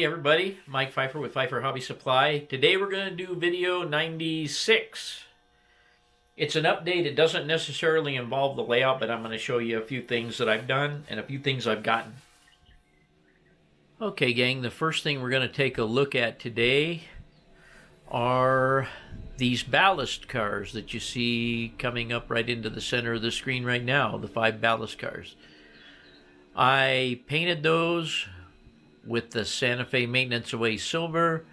everybody, Mike Pfeiffer with Pfeiffer Hobby Supply. Today we're going to do video 96. It's an update. It doesn't necessarily involve the layout, but I'm going to show you a few things that I've done and a few things I've gotten. Okay gang, the first thing we're going to take a look at today are these ballast cars that you see coming up right into the center of the screen right now, the 5 ballast cars. I painted those with the Santa Fe Maintenance Away Silver,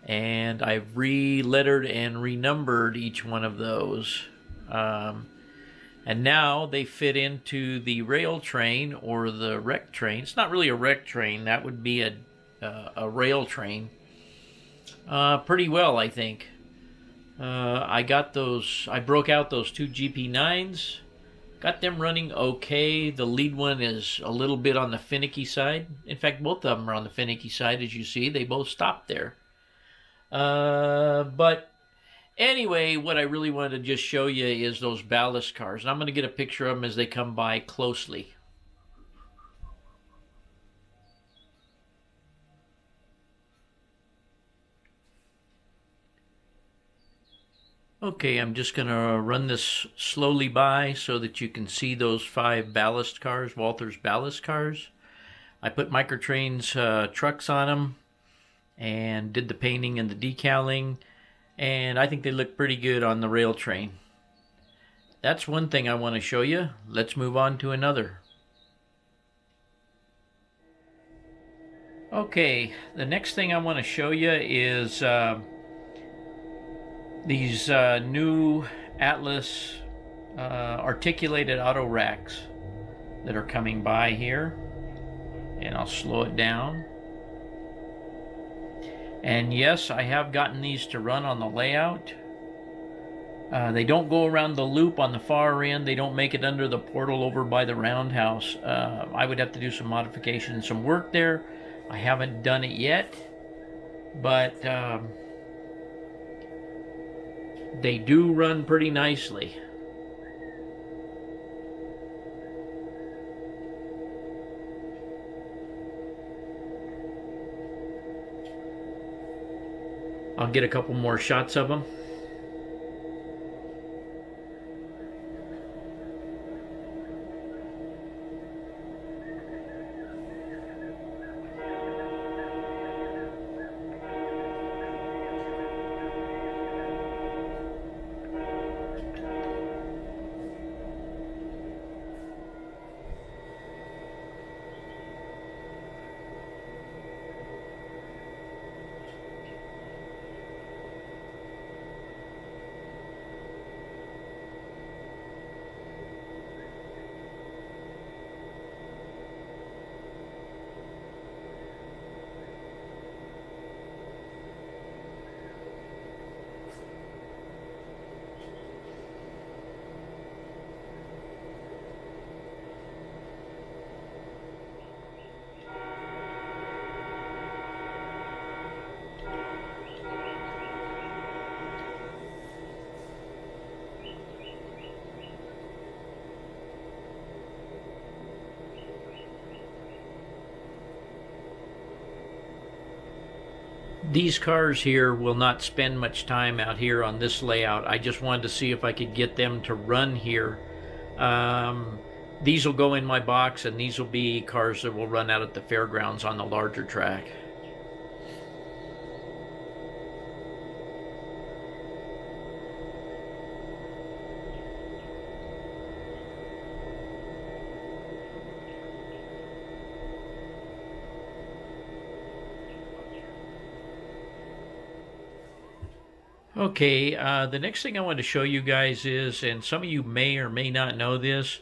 and I've re-lettered and renumbered each one of those. And now they fit into the rail train or the wreck train. It's not really a wreck train, that would be a rail train. Pretty well, I think. I broke out those 2 GP9s. Got them running okay. The lead one is a little bit on the finicky side. In fact, both of them are on the finicky side, as you see. They both stopped there. But anyway, what I really wanted to just show you is those ballast cars. And I'm going to get a picture of them as they come by closely. Okay, I'm just going to run this slowly by so that you can see those 5 ballast cars, Walther's ballast cars. I put Microtrain's trucks on them and did the painting and the decaling, and I think they look pretty good on the rail train. That's one thing I want to show you. Let's move on to another. Okay, the next thing I want to show you is these new Atlas articulated auto racks that are coming by here, and I'll slow it down. And yes, I have gotten these to run on the layout. They don't go around the loop on the far end. They don't make it under the portal over by the roundhouse. I would have to do some modification and some work there. I haven't done it yet, but they do run pretty nicely. I'll get a couple more shots of them. These cars here will not spend much time out here on this layout. I just wanted to see if I could get them to run here. These will go in my box, and these will be cars that will run out at the fairgrounds on the larger track. Okay, the next thing I want to show you guys is, and some of you may or may not know this,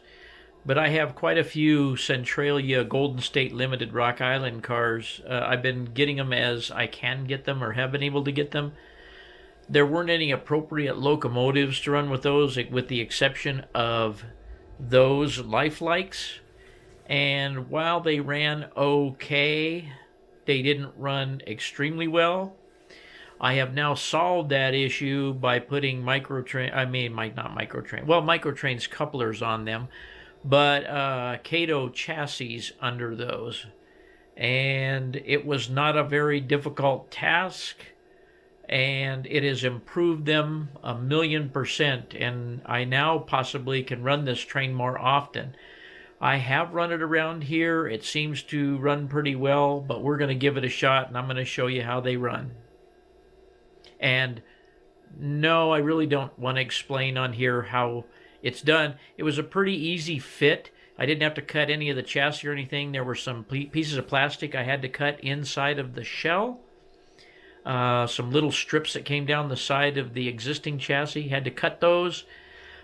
but I have quite a few Centralia Golden State Limited Rock Island cars. I've been getting them as I can get them or have been able to get them. There weren't any appropriate locomotives to run with those, with the exception of those lifelikes. And while they ran okay, they didn't run extremely well. I have now solved that issue by putting Microtrain's couplers on them, but Kato chassis under those. and it was not a very difficult task, and it has improved them 1,000,000%, and I now possibly can run this train more often. I have run it around here. It seems to run pretty well, but we're going to give it a shot, and I'm going to show you how they run. And no, I really don't want to explain on here how it's done. It was a pretty easy fit. I didn't have to cut any of the chassis or anything. There were some pieces of plastic I had to cut inside of the shell. Some little strips that came down the side of the existing chassis. Had to cut those.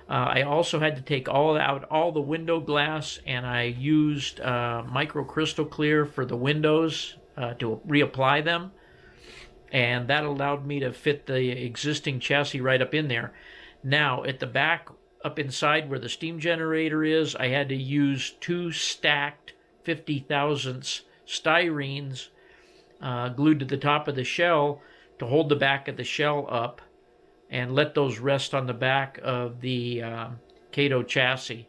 I also had to take out all the window glass, and I used micro crystal clear for the windows to reapply them. And that allowed me to fit the existing chassis right up in there. Now, at the back, up inside where the steam generator is, I had to use 2 stacked 50 thousandths styrenes glued to the top of the shell to hold the back of the shell up and let those rest on the back of the Kato chassis.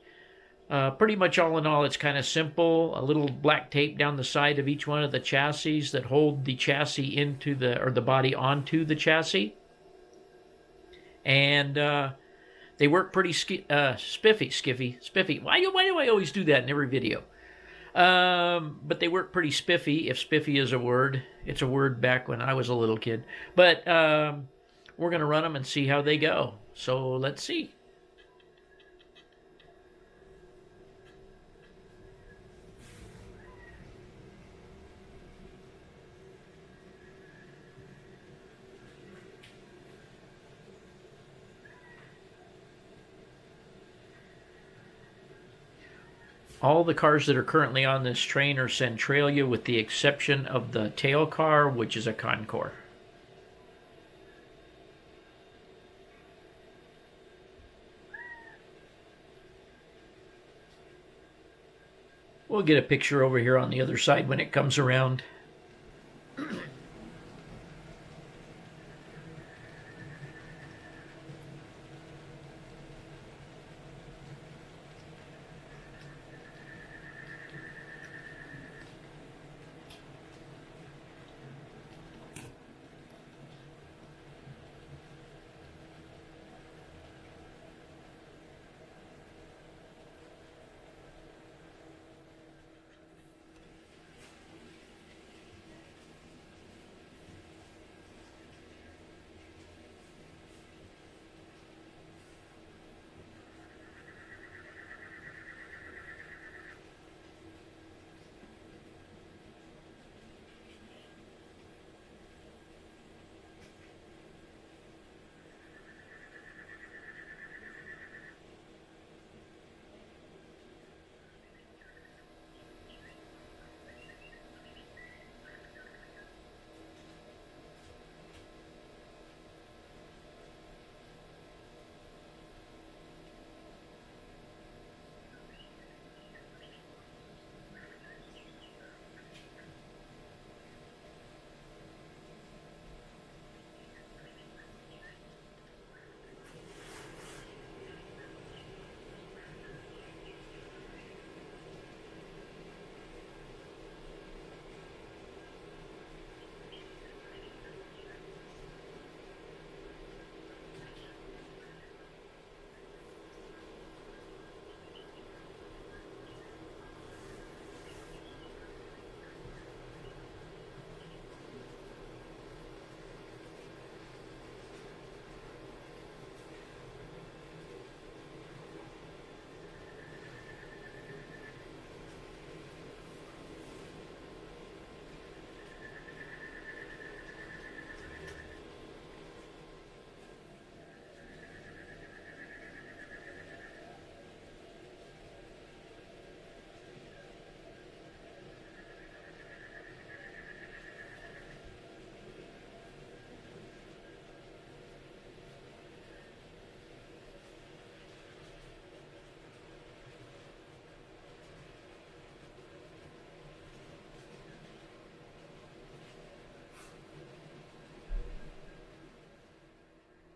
Pretty much all in all, it's kind of simple. A little black tape down the side of each one of the chassis that hold the chassis into the body onto the chassis. And they work pretty spiffy. Why do I always do that in every video? But they work pretty spiffy, if spiffy is a word. It's a word back when I was a little kid. But we're going to run them and see how they go. So let's see. All the cars that are currently on this train are Centralia, with the exception of the tail car, which is a Concours. We'll get a picture over here on the other side when it comes around.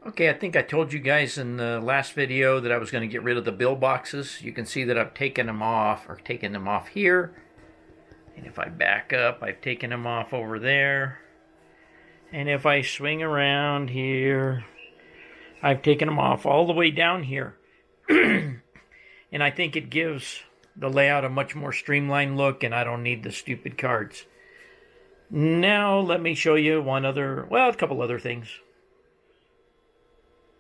Okay, I think I told you guys in the last video that I was going to get rid of the bill boxes. You can see that I've taken them off here. And if I back up, I've taken them off over there. And if I swing around here, I've taken them off all the way down here. And I think it gives the layout a much more streamlined look, and I don't need the stupid cards. Now let me show you a couple other things.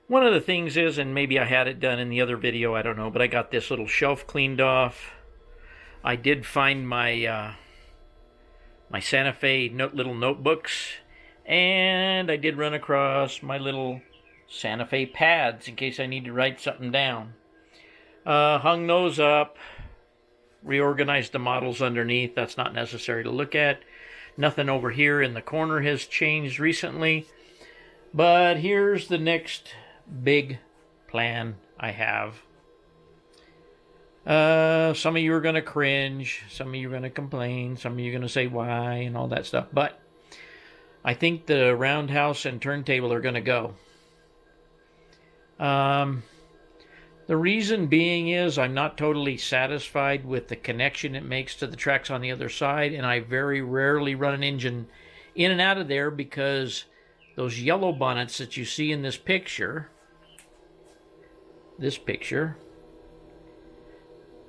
One of the things is, and maybe I had it done in the other video, I don't know, but I got this little shelf cleaned off. I did find my my Santa Fe little notebooks, and I did run across my little Santa Fe pads in case I need to write something down. Hung those up, reorganized the models underneath. That's not necessary to look at. Nothing over here in the corner has changed recently. But here's the next big plan I have. Some of you are going to cringe. Some of you are going to complain. Some of you are going to say why and all that stuff. But I think the roundhouse and turntable are going to go. The reason being is I'm not totally satisfied with the connection it makes to the tracks on the other side, and I very rarely run an engine in and out of there because those yellow bonnets that you see in this picture,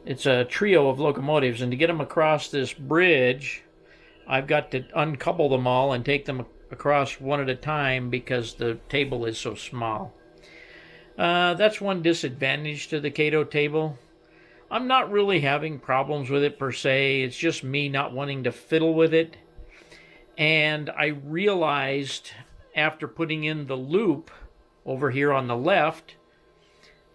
it's a trio of locomotives, and to get them across this bridge, I've got to uncouple them all and take them across one at a time because the table is so small. That's one disadvantage to the Cato table. I'm not really having problems with it per se. It's just me not wanting to fiddle with it. And I realized after putting in the loop over here on the left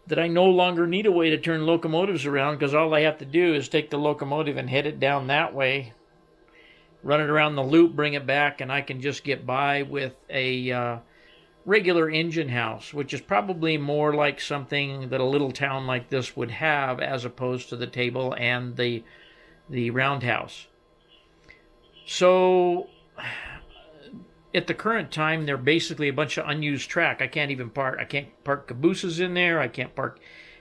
that I no longer need a way to turn locomotives around, because all I have to do is take the locomotive and head it down that way, run it around the loop, bring it back, and I can just get by with a regular engine house, which is probably more like something that a little town like this would have as opposed to the table and the roundhouse. So at the current time, they're basically a bunch of unused track. I can't park cabooses in there. I can't park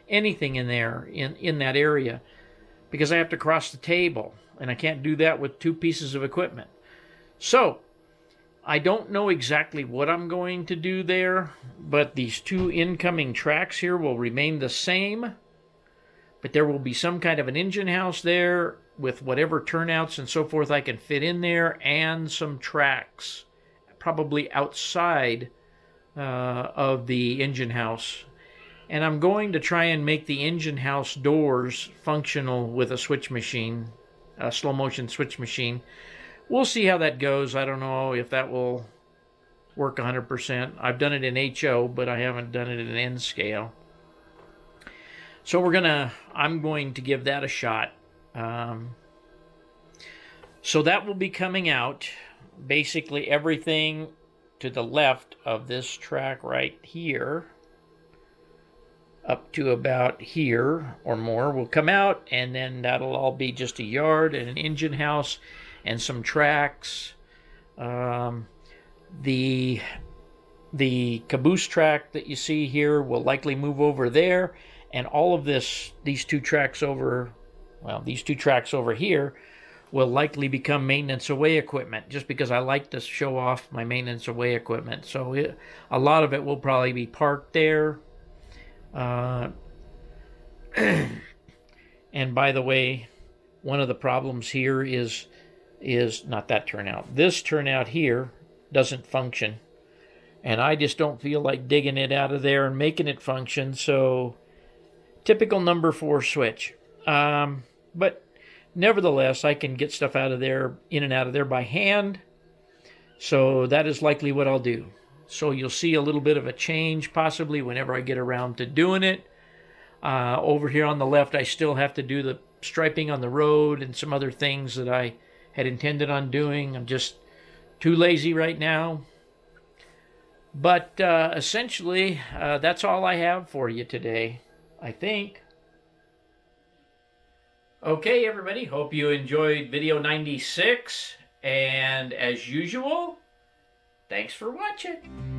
anything in there in that area because I have to cross the table, and I can't do that with two pieces of equipment. So I don't know exactly what I'm going to do there, but these two incoming tracks here will remain the same, but there will be some kind of an engine house there with whatever turnouts and so forth I can fit in there, and some tracks probably outside of the engine house. And I'm going to try and make the engine house doors functional with a switch machine, a slow motion switch machine. We'll see how that goes. I don't know if that will work 100%. I've done it in HO, but I haven't done it in N scale. So I'm going to give that a shot. So that will be coming out. Basically everything to the left of this track right here, up to about here or more, will come out, and then that'll all be just a yard and an engine house and some tracks. The caboose track that you see here will likely move over there, and all of these two tracks over here will likely become maintenance away equipment, just because I like to show off my maintenance away equipment. So a lot of it will probably be parked there. And by the way, one of the problems here is not that turnout. This turnout here doesn't function, and I just don't feel like digging it out of there and making it function. So typical number 4 switch. But nevertheless, I can get stuff out of there, in and out of there by hand. So that is likely what I'll do. So you'll see a little bit of a change possibly whenever I get around to doing it. Over here on the left, I still have to do the striping on the road and some other things that I had intended on doing. I'm just too lazy right now. But essentially, that's all I have for you today, I think. Okay, everybody, hope you enjoyed video 96, and as usual, thanks for watching.